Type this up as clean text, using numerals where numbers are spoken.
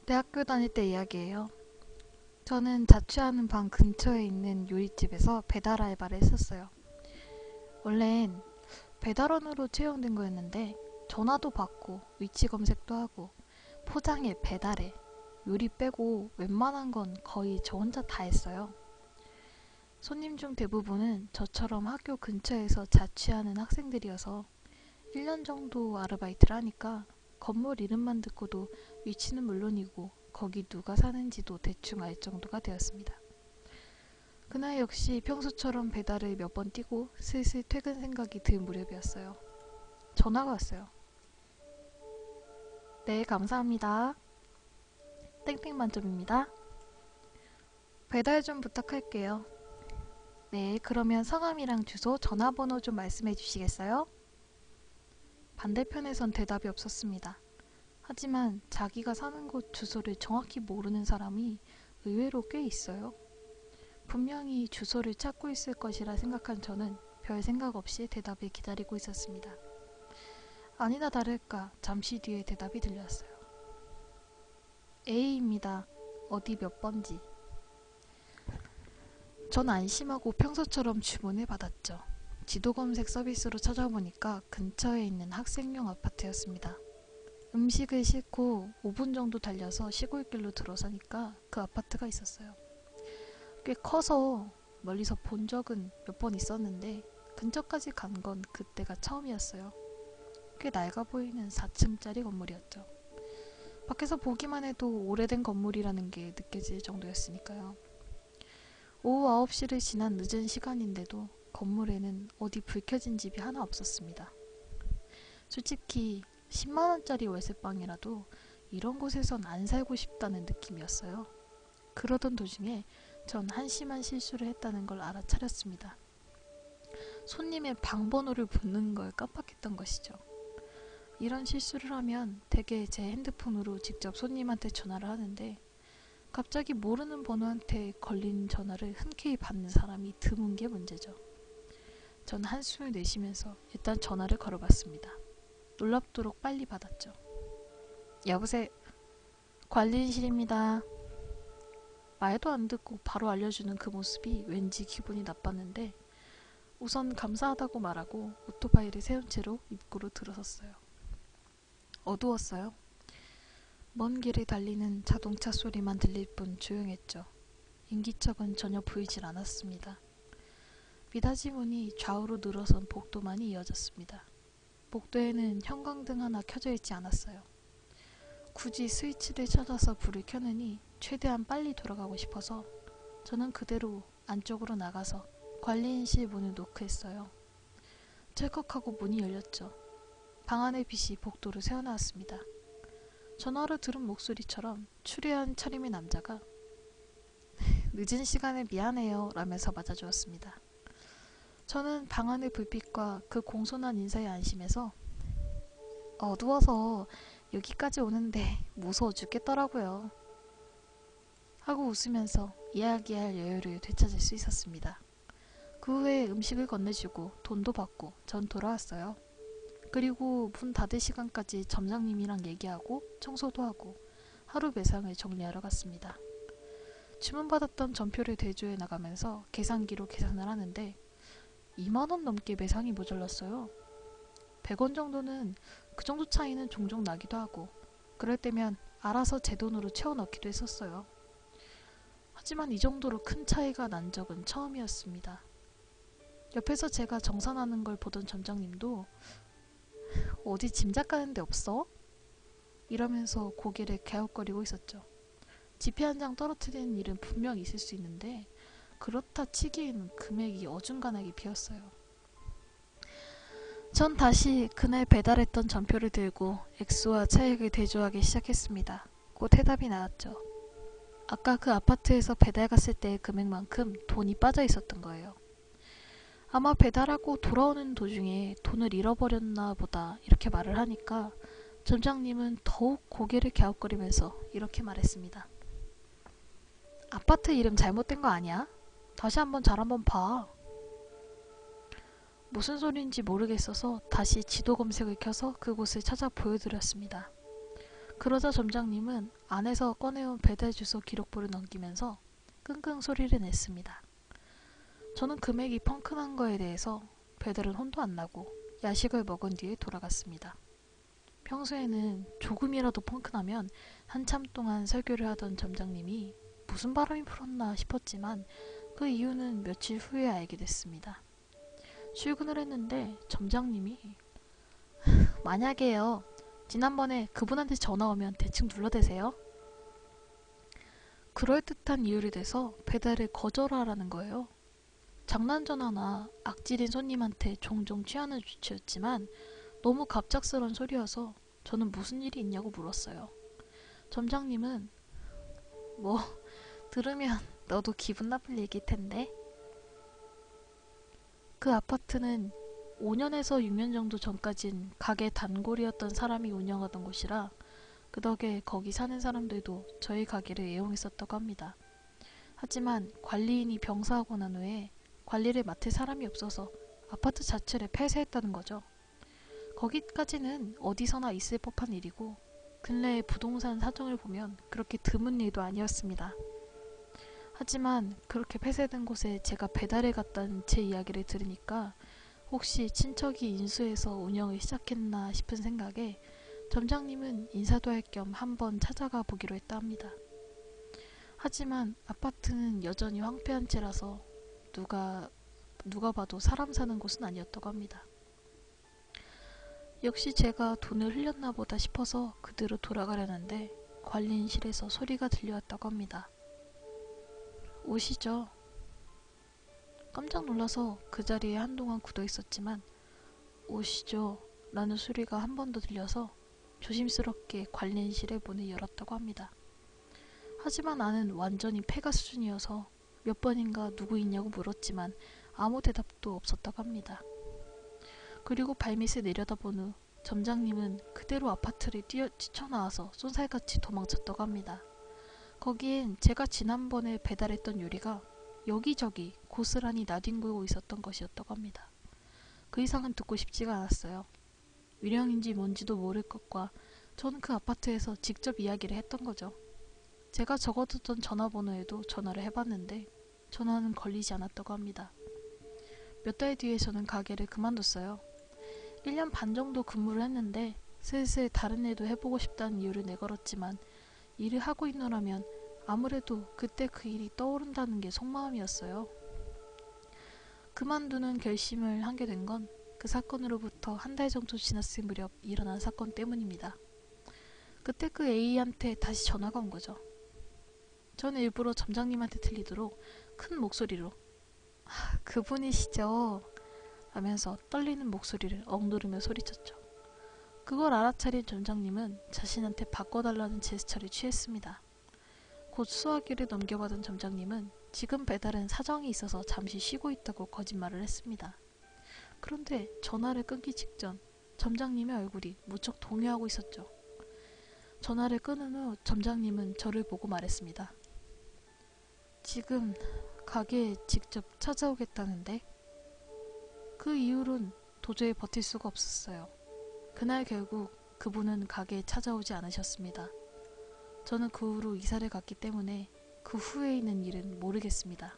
대학교 다닐 때 이야기예요. 저는 자취하는 방 근처에 있는 요리집에서 배달 알바를 했었어요. 원래는 배달원으로 채용된 거였는데 전화도 받고 위치 검색도 하고 포장해 배달해 요리 빼고 웬만한 건 거의 저 혼자 다 했어요. 손님 중 대부분은 저처럼 학교 근처에서 자취하는 학생들이어서 1년 정도 아르바이트를 하니까 건물 이름만 듣고도 위치는 물론이고 거기 누가 사는지도 대충 알 정도가 되었습니다. 그날 역시 평소처럼 배달을 몇 번 뛰고 슬슬 퇴근 생각이 들 무렵이었어요. 전화가 왔어요. 네, 감사합니다. 땡땡 만점입니다. 배달 좀 부탁할게요. 네, 그러면 성함이랑 주소, 전화번호 좀 말씀해 주시겠어요? 반대편에선 대답이 없었습니다. 하지만 자기가 사는 곳 주소를 정확히 모르는 사람이 의외로 꽤 있어요. 분명히 주소를 찾고 있을 것이라 생각한 저는 별 생각 없이 대답을 기다리고 있었습니다. 아니나 다를까 잠시 뒤에 대답이 들렸어요. A입니다. 어디 몇 번지. 전 안심하고 평소처럼 주문을 받았죠. 지도 검색 서비스로 찾아보니까 근처에 있는 학생용 아파트였습니다. 음식을 싣고 5분 정도 달려서 시골길로 들어서니까 그 아파트가 있었어요. 꽤 커서 멀리서 본 적은 몇 번 있었는데 근처까지 간 건 그때가 처음이었어요. 꽤 낡아 보이는 4층짜리 건물이었죠. 밖에서 보기만 해도 오래된 건물이라는 게 느껴질 정도였으니까요. 오후 9시를 지난 늦은 시간인데도 건물에는 어디 불 켜진 집이 하나 없었습니다. 솔직히 10만원짜리 월세방이라도 이런 곳에선 안 살고 싶다는 느낌이었어요. 그러던 도중에 전 한심한 실수를 했다는 걸 알아차렸습니다. 손님의 방번호를 묻는 걸 깜빡했던 것이죠. 이런 실수를 하면 대개 제 핸드폰으로 직접 손님한테 전화를 하는데 갑자기 모르는 번호한테 걸린 전화를 흔쾌히 받는 사람이 드문 게 문제죠. 전 한숨을 내쉬면서 일단 전화를 걸어봤습니다. 놀랍도록 빨리 받았죠. 여보세요. 관리인실입니다. 말도 안 듣고 바로 알려주는 그 모습이 왠지 기분이 나빴는데 우선 감사하다고 말하고 오토바이를 세운 채로 입구로 들어섰어요. 어두웠어요. 먼 길을 달리는 자동차 소리만 들릴 뿐 조용했죠. 인기척은 전혀 보이질 않았습니다. 미닫이 문이 좌우로 늘어선 복도만이 이어졌습니다. 복도에는 형광등 하나 켜져 있지 않았어요. 굳이 스위치를 찾아서 불을 켜느니 최대한 빨리 돌아가고 싶어서 저는 그대로 안쪽으로 나가서 관리인실 문을 노크했어요. 찰컥하고 문이 열렸죠. 방 안의 빛이 복도로 새어나왔습니다. 전화로 들은 목소리처럼 추리한 차림의 남자가 늦은 시간에 미안해요 라면서 맞아주었습니다. 저는 방 안의 불빛과 그 공손한 인사에 안심해서 어두워서 여기까지 오는데 무서워 죽겠더라고요 하고 웃으면서 이야기할 여유를 되찾을 수 있었습니다. 그 후에 음식을 건네주고 돈도 받고 전 돌아왔어요. 그리고 문 닫을 시간까지 점장님이랑 얘기하고 청소도 하고 하루 매상을 정리하러 갔습니다. 주문받았던 전표를 대조해 나가면서 계산기로 계산을 하는데 2만원 넘게 매상이 모자랐어요. 100원 정도는 그 정도 차이는 종종 나기도 하고 그럴 때면 알아서 제 돈으로 채워 넣기도 했었어요. 하지만 이 정도로 큰 차이가 난 적은 처음이었습니다. 옆에서 제가 정산하는 걸 보던 점장님도 어디 짐작 가는 데 없어? 이러면서 고개를 갸웃거리고 있었죠. 지폐 한 장 떨어뜨리는 일은 분명 있을 수 있는데 그렇다 치기에는 금액이 어중간하게 비었어요. 전 다시 그날 배달했던 전표를 들고 액수와 차액을 대조하기 시작했습니다. 곧 해답이 나왔죠. 아까 그 아파트에서 배달 갔을 때의 금액만큼 돈이 빠져 있었던 거예요. 아마 배달하고 돌아오는 도중에 돈을 잃어버렸나 보다 이렇게 말을 하니까 점장님은 더욱 고개를 갸웃거리면서 이렇게 말했습니다. 아파트 이름 잘못된 거 아니야? 다시 한번 잘 한번 봐. 무슨 소리인지 모르겠어서 다시 지도 검색을 켜서 그곳을 찾아 보여드렸습니다. 그러자 점장님은 안에서 꺼내온 배달 주소 기록부를 넘기면서 끙끙 소리를 냈습니다. 저는 금액이 펑크난 거에 대해서 배달은 혼도 안 나고 야식을 먹은 뒤에 돌아갔습니다. 평소에는 조금이라도 펑크나면 한참 동안 설교를 하던 점장님이 무슨 바람이 불었나 싶었지만 그 이유는 며칠 후에 알게 됐습니다. 출근을 했는데 점장님이 만약에요. 지난번에 그분한테 전화 오면 대충 눌러대세요. 그럴듯한 이유를 대서 배달을 거절하라는 거예요. 장난 전화나 악질인 손님한테 종종 취하는 조치였지만 너무 갑작스러운 소리여서 저는 무슨 일이 있냐고 물었어요. 점장님은 뭐 들으면 너도 기분 나쁠 얘기일 텐데. 그 아파트는 5년에서 6년 정도 전까진 가게 단골이었던 사람이 운영하던 곳이라 그 덕에 거기 사는 사람들도 저희 가게를 애용했었다고 합니다. 하지만 관리인이 병사하고 난 후에 관리를 맡을 사람이 없어서 아파트 자체를 폐쇄했다는 거죠. 거기까지는 어디서나 있을 법한 일이고 근래의 부동산 사정을 보면 그렇게 드문 일도 아니었습니다. 하지만 그렇게 폐쇄된 곳에 제가 배달을 갔다는 제 이야기를 들으니까 혹시 친척이 인수해서 운영을 시작했나 싶은 생각에 점장님은 인사도 할 겸 한번 찾아가 보기로 했다 합니다. 하지만 아파트는 여전히 황폐한 채라서 누가 봐도 사람 사는 곳은 아니었다고 합니다. 역시 제가 돈을 흘렸나 보다 싶어서 그대로 돌아가려는데 관리인실에서 소리가 들려왔다고 합니다. 오시죠. 깜짝 놀라서 그 자리에 한동안 굳어 있었지만 오시죠 라는 소리가 한 번 더 들려서 조심스럽게 관리인실의 문을 열었다고 합니다. 하지만 나는 완전히 폐가 수준이어서 몇 번인가 누구 있냐고 물었지만 아무 대답도 없었다고 합니다. 그리고 발밑을 내려다본 후 점장님은 그대로 아파트를 뛰쳐나와서 쏜살같이 도망쳤다고 합니다. 거기엔 제가 지난번에 배달했던 요리가 여기저기 고스란히 나뒹굴고 있었던 것이었다고 합니다. 그 이상은 듣고 싶지가 않았어요. 유령인지 뭔지도 모를 것과 저는 그 아파트에서 직접 이야기를 했던 거죠. 제가 적어뒀던 전화번호에도 전화를 해봤는데 전화는 걸리지 않았다고 합니다. 몇 달 뒤에 저는 가게를 그만뒀어요. 1년 반 정도 근무를 했는데 슬슬 다른 일도 해보고 싶다는 이유를 내걸었지만 일을 하고 있노라면 아무래도 그때 그 일이 떠오른다는 게 속마음이었어요. 그만두는 결심을 하게 된 건 그 사건으로부터 한 달 정도 지났을 무렵 일어난 사건 때문입니다. 그때 그 A한테 다시 전화가 온 거죠. 저는 일부러 점장님한테 들리도록 큰 목소리로 그분이시죠? 하면서 떨리는 목소리를 억누르며 소리쳤죠. 그걸 알아차린 점장님은 자신한테 바꿔달라는 제스처를 취했습니다. 곧 수화기를 넘겨받은 점장님은 지금 배달은 사정이 있어서 잠시 쉬고 있다고 거짓말을 했습니다. 그런데 전화를 끊기 직전 점장님의 얼굴이 무척 동요하고 있었죠. 전화를 끊은 후 점장님은 저를 보고 말했습니다. 지금 가게에 직접 찾아오겠다는데? 그 이후론 도저히 버틸 수가 없었어요. 그날 결국 그분은 가게에 찾아오지 않으셨습니다. 저는 그 후로 이사를 갔기 때문에 그 후에 있는 일은 모르겠습니다.